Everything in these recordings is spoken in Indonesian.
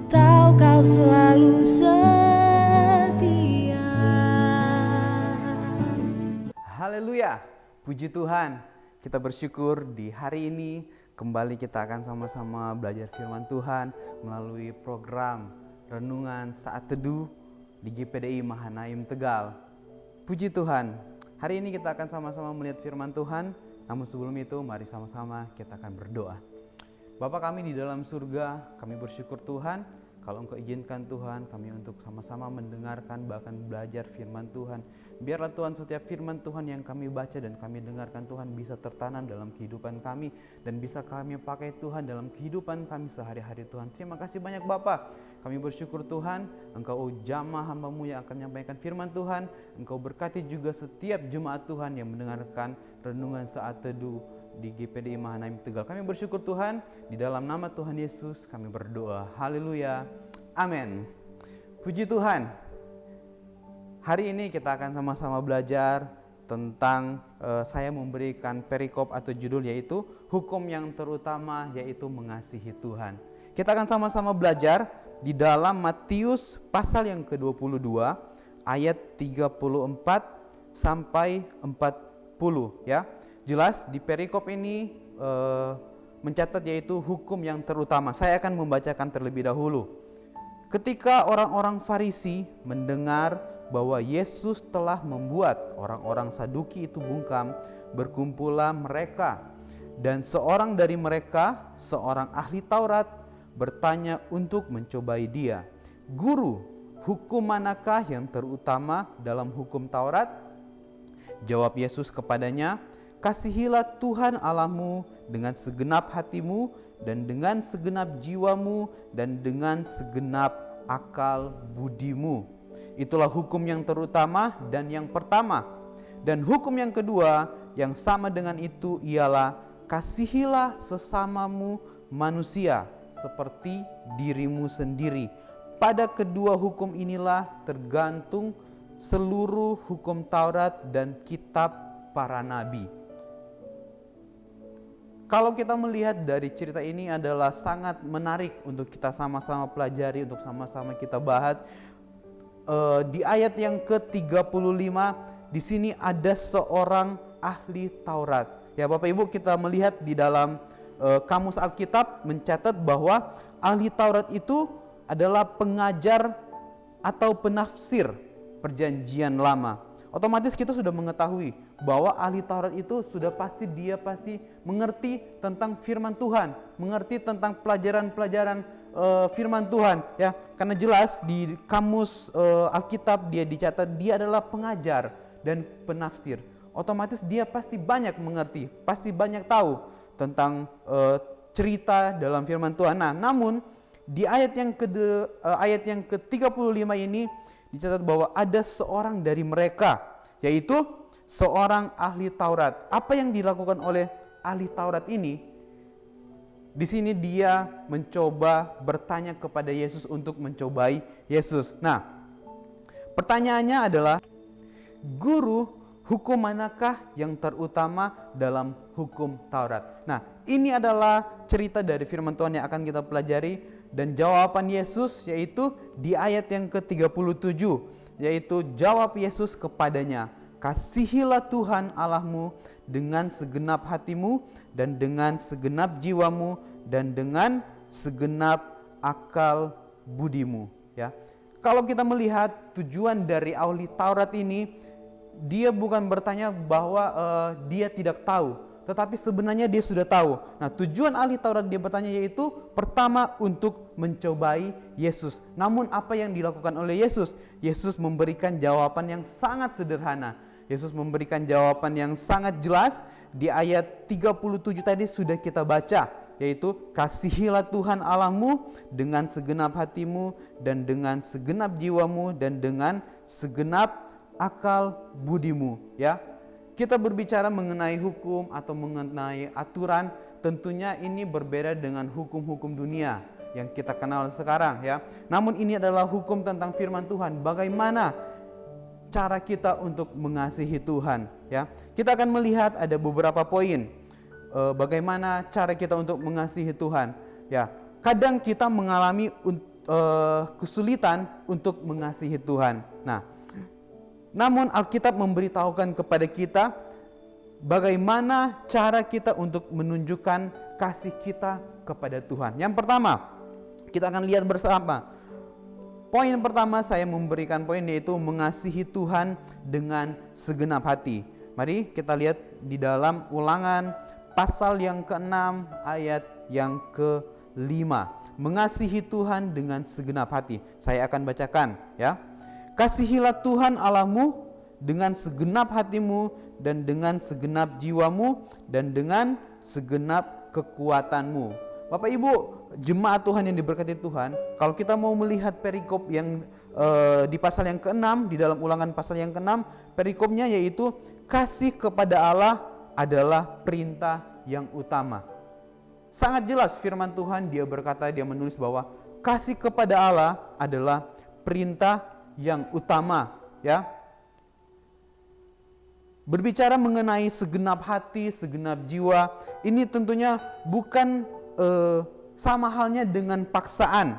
tahu kau selalu setia. Haleluya, puji Tuhan. Kita bersyukur di hari ini kembali kita akan sama-sama belajar firman Tuhan melalui program Renungan Saat Teduh di GPDI Mahanaim Tegal. Puji Tuhan, hari ini kita akan sama-sama melihat firman Tuhan. Namun sebelum itu mari sama-sama kita akan berdoa. Bapa kami di dalam surga, kami bersyukur Tuhan, kalau Engkau izinkan Tuhan kami untuk sama-sama mendengarkan bahkan belajar firman Tuhan. Biarlah Tuhan setiap firman Tuhan yang kami baca dan kami dengarkan Tuhan bisa tertanam dalam kehidupan kami dan bisa kami pakai Tuhan dalam kehidupan kami sehari-hari Tuhan. Terima kasih banyak Bapa. Kami bersyukur Tuhan, Engkau jamah hamba-Mu yang akan menyampaikan firman Tuhan. Engkau berkati juga setiap jemaat Tuhan yang mendengarkan renungan saat teduh di GPDI Mahanaim Tegal. Kami bersyukur Tuhan, di dalam nama Tuhan Yesus kami berdoa. Haleluya. Amin. Puji Tuhan. Hari ini kita akan sama-sama belajar tentang saya memberikan perikop atau judul yaitu hukum yang terutama yaitu mengasihi Tuhan. Kita akan sama-sama belajar di dalam Matius pasal yang ke-22 ayat 34 sampai 40 ya. Jelas di perikop ini mencatat yaitu hukum yang terutama. Saya akan membacakan terlebih dahulu. Ketika orang-orang Farisi mendengar bahwa Yesus telah membuat orang-orang Saduki itu bungkam, berkumpullah mereka. Dan seorang dari mereka, seorang ahli Taurat, bertanya untuk mencobai dia, "Guru, hukum manakah yang terutama dalam hukum Taurat?" Jawab Yesus kepadanya, "Kasihilah Tuhan Allahmu dengan segenap hatimu dan dengan segenap jiwamu dan dengan segenap akal budimu. Itulah hukum yang terutama dan yang pertama. Dan hukum yang kedua yang sama dengan itu ialah kasihilah sesamamu manusia seperti dirimu sendiri. Pada kedua hukum inilah tergantung seluruh hukum Taurat dan kitab para nabi." Kalau kita melihat dari cerita ini adalah sangat menarik untuk kita sama-sama pelajari, untuk sama-sama kita bahas. Di ayat yang ke-35 di sini ada seorang ahli Taurat. Ya Bapak Ibu, kita melihat di dalam kamus Alkitab mencatat bahwa ahli Taurat itu adalah pengajar atau penafsir perjanjian lama. Otomatis kita sudah mengetahui bahwa ahli Taurat itu sudah pasti mengerti tentang firman Tuhan, mengerti tentang pelajaran-pelajaran firman Tuhan ya, karena jelas di kamus Alkitab dia dicatat dia adalah pengajar dan penafsir. Otomatis dia pasti banyak mengerti, pasti banyak tahu tentang cerita dalam firman Tuhan. Nah, namun di ayat yang ke-35 ini dicatat bahwa ada seorang dari mereka, yaitu seorang ahli Taurat. Apa yang dilakukan oleh ahli Taurat ini? Di sini dia mencoba bertanya kepada Yesus untuk mencobai Yesus. Nah, pertanyaannya adalah, "Guru, hukum manakah yang terutama dalam hukum Taurat?" Nah, ini adalah cerita dari firman Tuhan yang akan kita pelajari. Dan jawaban Yesus yaitu di ayat yang ke-37, yaitu jawab Yesus kepadanya, "Kasihilah Tuhan Allahmu dengan segenap hatimu dan dengan segenap jiwamu dan dengan segenap akal budimu." Ya. Kalau kita melihat tujuan dari ahli Taurat ini, dia bukan bertanya bahwa dia tidak tahu, tetapi sebenarnya dia sudah tahu. Nah, tujuan ahli Taurat dia bertanya yaitu pertama untuk mencobai Yesus. Namun apa yang dilakukan oleh Yesus? Yesus memberikan jawaban yang sangat sederhana. Yesus memberikan jawaban yang sangat jelas. Di ayat 37 tadi sudah kita baca, yaitu kasihilah Tuhan Allahmu dengan segenap hatimu dan dengan segenap jiwamu dan dengan segenap akal budimu. Ya, kita berbicara mengenai hukum atau mengenai aturan, tentunya ini berbeda dengan hukum-hukum dunia yang kita kenal sekarang ya. Namun ini adalah hukum tentang firman Tuhan. Bagaimana cara kita untuk mengasihi Tuhan ya. Kita akan melihat ada beberapa poin bagaimana cara kita untuk mengasihi Tuhan ya. Kadang kita mengalami kesulitan untuk mengasihi Tuhan. Nah, namun Alkitab memberitahukan kepada kita bagaimana cara kita untuk menunjukkan kasih kita kepada Tuhan. Yang pertama, kita akan lihat bersama. Poin pertama saya memberikan poin yaitu mengasihi Tuhan dengan segenap hati. Mari kita lihat di dalam Ulangan pasal yang ke-6 ayat yang ke-5. Mengasihi Tuhan dengan segenap hati. Saya akan bacakan ya. Kasihilah Tuhan Allahmu dengan segenap hatimu dan dengan segenap jiwamu dan dengan segenap kekuatanmu. Bapak Ibu, jemaat Tuhan yang diberkati Tuhan, kalau kita mau melihat perikop yang di pasal yang ke-6, di dalam Ulangan pasal yang ke-6, perikopnya yaitu kasih kepada Allah adalah perintah yang utama. Sangat jelas firman Tuhan, dia berkata, dia menulis bahwa kasih kepada Allah adalah perintah yang utama, ya. Berbicara mengenai segenap hati, segenap jiwa, ini tentunya bukan sama halnya dengan paksaan,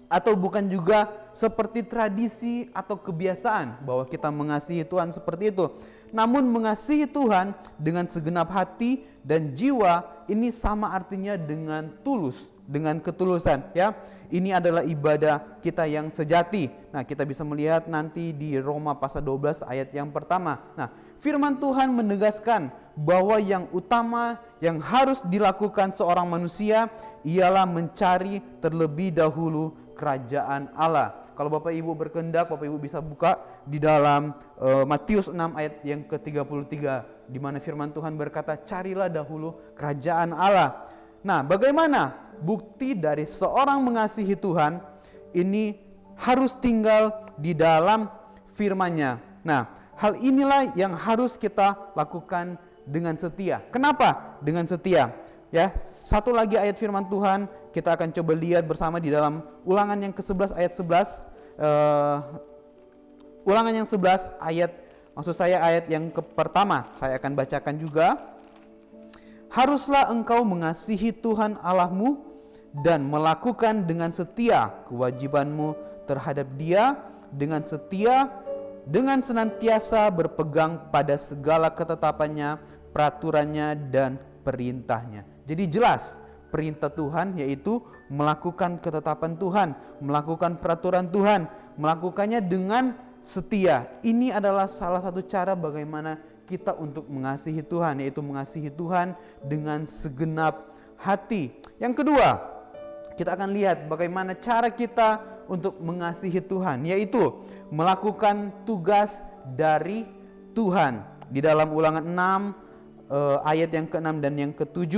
atau bukan juga seperti tradisi atau kebiasaan bahwa kita mengasihi Tuhan seperti itu. Namun mengasihi Tuhan dengan segenap hati dan jiwa ini sama artinya dengan tulus, dengan ketulusan, ya. Ini adalah ibadah kita yang sejati. Nah, kita bisa melihat nanti di Roma pasal 12 ayat yang pertama. Nah, firman Tuhan menegaskan bahwa yang utama yang harus dilakukan seorang manusia ialah mencari terlebih dahulu kerajaan Allah. Kalau Bapak Ibu berkehendak, Bapak Ibu bisa buka di dalam Matius 6 ayat yang ke-33, di mana firman Tuhan berkata, carilah dahulu kerajaan Allah. Nah, bagaimana bukti dari seorang mengasihi Tuhan? Ini harus tinggal di dalam firman-Nya. Nah, hal inilah yang harus kita lakukan dengan setia. Kenapa dengan setia? Ya, satu lagi ayat firman Tuhan kita akan coba lihat bersama di dalam Ulangan yang ke-11 ayat 11. Ulangan yang 11 ayat, maksud saya ayat yang pertama, saya akan bacakan juga. Haruslah engkau mengasihi Tuhan Allahmu dan melakukan dengan setia kewajibanmu terhadap Dia dengan setia, dengan senantiasa berpegang pada segala ketetapannya, peraturannya dan perintahnya. Jadi jelas perintah Tuhan yaitu melakukan ketetapan Tuhan, melakukan peraturan Tuhan, melakukannya dengan setia. Ini adalah salah satu cara bagaimana kita untuk mengasihi Tuhan, yaitu mengasihi Tuhan dengan segenap hati. Yang kedua, kita akan lihat bagaimana cara kita untuk mengasihi Tuhan, yaitu melakukan tugas dari Tuhan. Di dalam Ulangan 6 ayat yang ke-6 dan yang ke-7.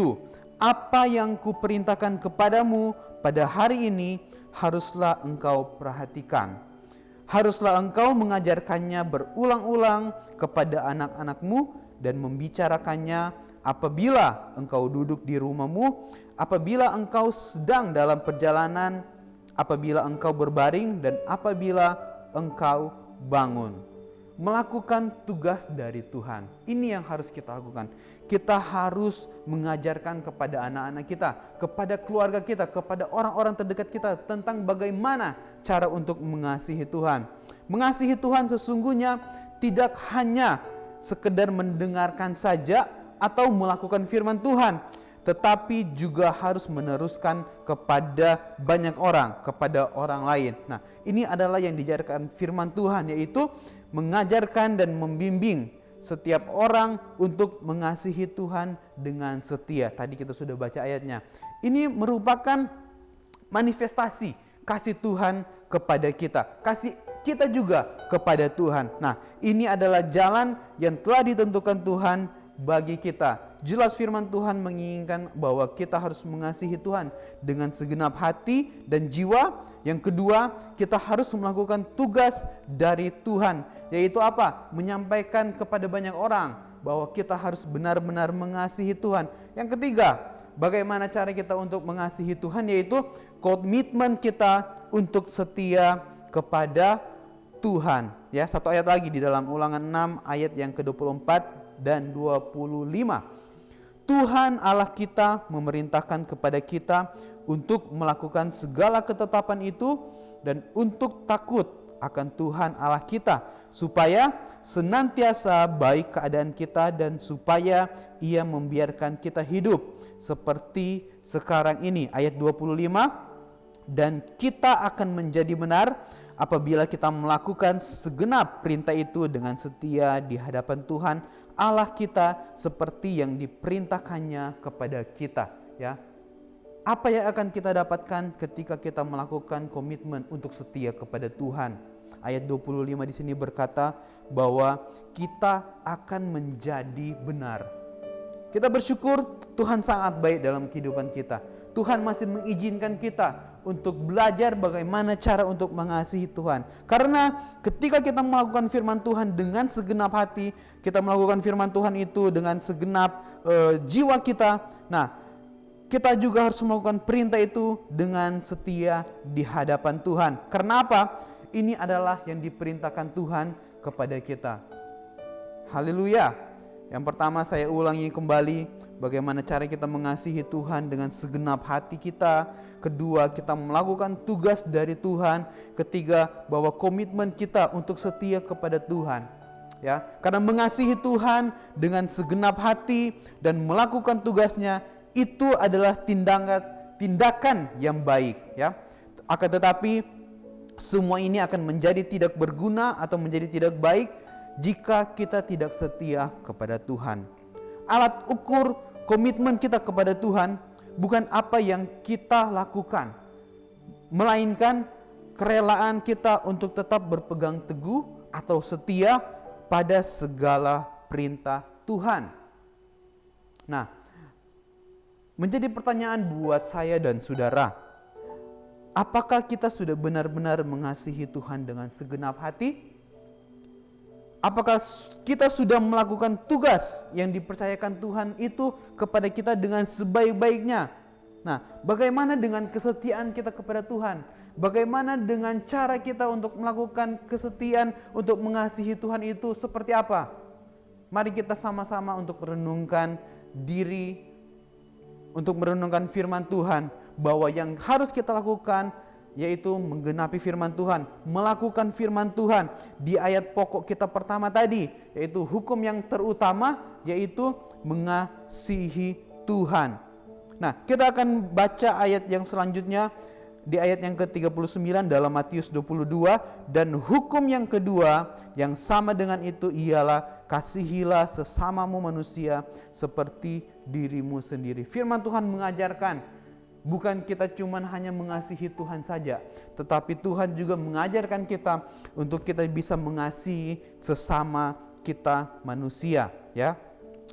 Apa yang kuperintahkan kepadamu pada hari ini haruslah engkau perhatikan. Haruslah engkau mengajarkannya berulang-ulang kepada anak-anakmu dan membicarakannya apabila engkau duduk di rumahmu, apabila engkau sedang dalam perjalanan, apabila engkau berbaring dan apabila engkau bangun. Melakukan tugas dari Tuhan. Ini yang harus kita lakukan. Kita harus mengajarkan kepada anak-anak kita, kepada keluarga kita, kepada orang-orang terdekat kita tentang bagaimana cara untuk mengasihi Tuhan. Mengasihi Tuhan sesungguhnya tidak hanya sekedar mendengarkan saja atau melakukan firman Tuhan, tetapi juga harus meneruskan kepada banyak orang, kepada orang lain. Nah, ini adalah yang diajarkan firman Tuhan, yaitu mengajarkan dan membimbing setiap orang untuk mengasihi Tuhan dengan setia. Tadi kita sudah baca ayatnya. Ini merupakan manifestasi kasih Tuhan kepada kita, kasih kita juga kepada Tuhan. Nah, ini adalah jalan yang telah ditentukan Tuhan bagi kita. Jelas firman Tuhan menginginkan bahwa kita harus mengasihi Tuhan dengan segenap hati dan jiwa. Yang kedua, kita harus melakukan tugas dari Tuhan, yaitu apa? Menyampaikan kepada banyak orang bahwa kita harus benar-benar mengasihi Tuhan. Yang ketiga, bagaimana cara kita untuk mengasihi Tuhan, yaitu komitmen kita untuk setia kepada Tuhan. Ya, satu ayat lagi di dalam Ulangan 6 ayat yang ke-24 dan 25. Tuhan Allah kita memerintahkan kepada kita untuk melakukan segala ketetapan itu dan untuk takut akan Tuhan Allah kita, supaya senantiasa baik keadaan kita dan supaya Ia membiarkan kita hidup seperti sekarang ini. Ayat 25, dan kita akan menjadi benar apabila kita melakukan segenap perintah itu dengan setia di hadapan Tuhan Allah kita seperti yang diperintahkannya kepada kita, ya. Apa yang akan kita dapatkan ketika kita melakukan komitmen untuk setia kepada Tuhan? Ayat 25 di sini berkata bahwa kita akan menjadi benar. Kita bersyukur Tuhan sangat baik dalam kehidupan kita. Tuhan masih mengizinkan kita untuk belajar bagaimana cara untuk mengasihi Tuhan. Karena ketika kita melakukan firman Tuhan dengan segenap hati, kita melakukan firman Tuhan itu dengan segenap jiwa kita. Nah, kita juga harus melakukan perintah itu dengan setia di hadapan Tuhan. Karena apa? Ini adalah yang diperintahkan Tuhan kepada kita. Haleluya. Yang pertama saya ulangi kembali bagaimana cara kita mengasihi Tuhan dengan segenap hati kita. Kedua, kita melakukan tugas dari Tuhan. Ketiga, bahwa komitmen kita untuk setia kepada Tuhan. Ya, karena mengasihi Tuhan dengan segenap hati dan melakukan tugasnya itu adalah tindakan yang baik, ya. Akan tetapi semua ini akan menjadi tidak berguna atau menjadi tidak baik jika kita tidak setia kepada Tuhan. Alat ukur komitmen kita kepada Tuhan bukan apa yang kita lakukan, melainkan kerelaan kita untuk tetap berpegang teguh atau setia pada segala perintah Tuhan. Nah, menjadi pertanyaan buat saya dan saudara, apakah kita sudah benar-benar mengasihi Tuhan dengan segenap hati? Apakah kita sudah melakukan tugas yang dipercayakan Tuhan itu kepada kita dengan sebaik-baiknya? Nah, bagaimana dengan kesetiaan kita kepada Tuhan? Bagaimana dengan cara kita untuk melakukan kesetiaan untuk mengasihi Tuhan itu seperti apa? Mari kita sama-sama untuk merenungkan diri, untuk merenungkan firman Tuhan, bahwa yang harus kita lakukan yaitu menggenapi firman Tuhan, melakukan firman Tuhan di ayat pokok kita pertama tadi, yaitu hukum yang terutama yaitu mengasihi Tuhan. Nah, kita akan baca ayat yang selanjutnya di ayat yang ke-39 dalam Matius 22, dan hukum yang kedua yang sama dengan itu ialah kasihilah sesamamu manusia seperti dirimu sendiri. Firman Tuhan mengajarkan bukan kita cuma hanya mengasihi Tuhan saja, tetapi Tuhan juga mengajarkan kita untuk kita bisa mengasihi sesama kita manusia, ya.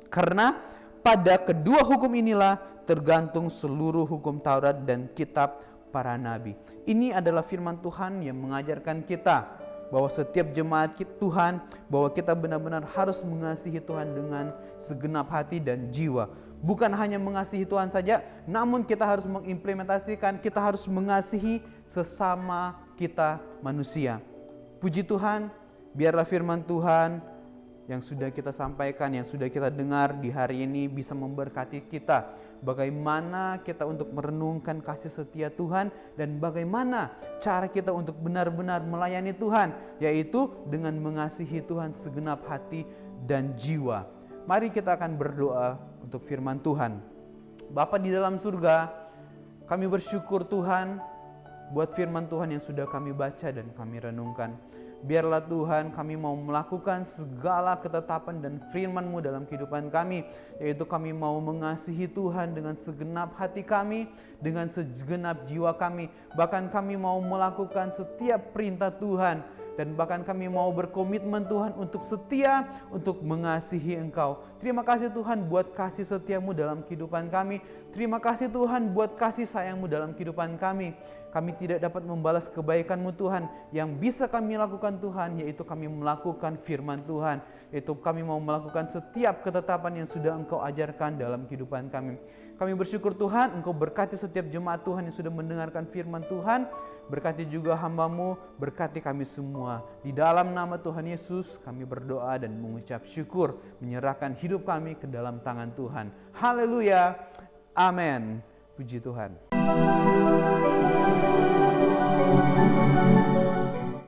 Karena pada kedua hukum inilah tergantung seluruh hukum Taurat dan kitab para nabi. Ini adalah firman Tuhan yang mengajarkan kita bahwa setiap jemaat Tuhan, bahwa kita benar-benar harus mengasihi Tuhan dengan segenap hati dan jiwa. Bukan hanya mengasihi Tuhan saja, namun kita harus mengimplementasikan, kita harus mengasihi sesama kita manusia. Puji Tuhan, biarlah firman Tuhan yang sudah kita sampaikan, yang sudah kita dengar di hari ini bisa memberkati kita. Bagaimana kita untuk merenungkan kasih setia Tuhan dan bagaimana cara kita untuk benar-benar melayani Tuhan, yaitu dengan mengasihi Tuhan segenap hati dan jiwa. Mari kita akan berdoa untuk firman Tuhan. Bapa di dalam surga, kami bersyukur Tuhan buat firman Tuhan yang sudah kami baca dan kami renungkan. Biarlah Tuhan kami mau melakukan segala ketetapan dan firman-Mu dalam kehidupan kami, yaitu kami mau mengasihi Tuhan dengan segenap hati kami, dengan segenap jiwa kami. Bahkan kami mau melakukan setiap perintah Tuhan, dan bahkan kami mau berkomitmen Tuhan untuk setia, untuk mengasihi Engkau. Terima kasih Tuhan buat kasih setia-Mu dalam kehidupan kami. Terima kasih Tuhan buat kasih sayang-Mu dalam kehidupan kami. Kami tidak dapat membalas kebaikan-Mu Tuhan. Yang bisa kami lakukan Tuhan, yaitu kami melakukan firman Tuhan. Yaitu kami mau melakukan setiap ketetapan yang sudah Engkau ajarkan dalam kehidupan kami. Kami bersyukur Tuhan, Engkau berkati setiap jemaat Tuhan yang sudah mendengarkan firman Tuhan. Berkati juga hamba-Mu, berkati kami semua. Di dalam nama Tuhan Yesus kami berdoa dan mengucap syukur, menyerahkan hidup kami ke dalam tangan Tuhan. Haleluya, amin. Puji Tuhan.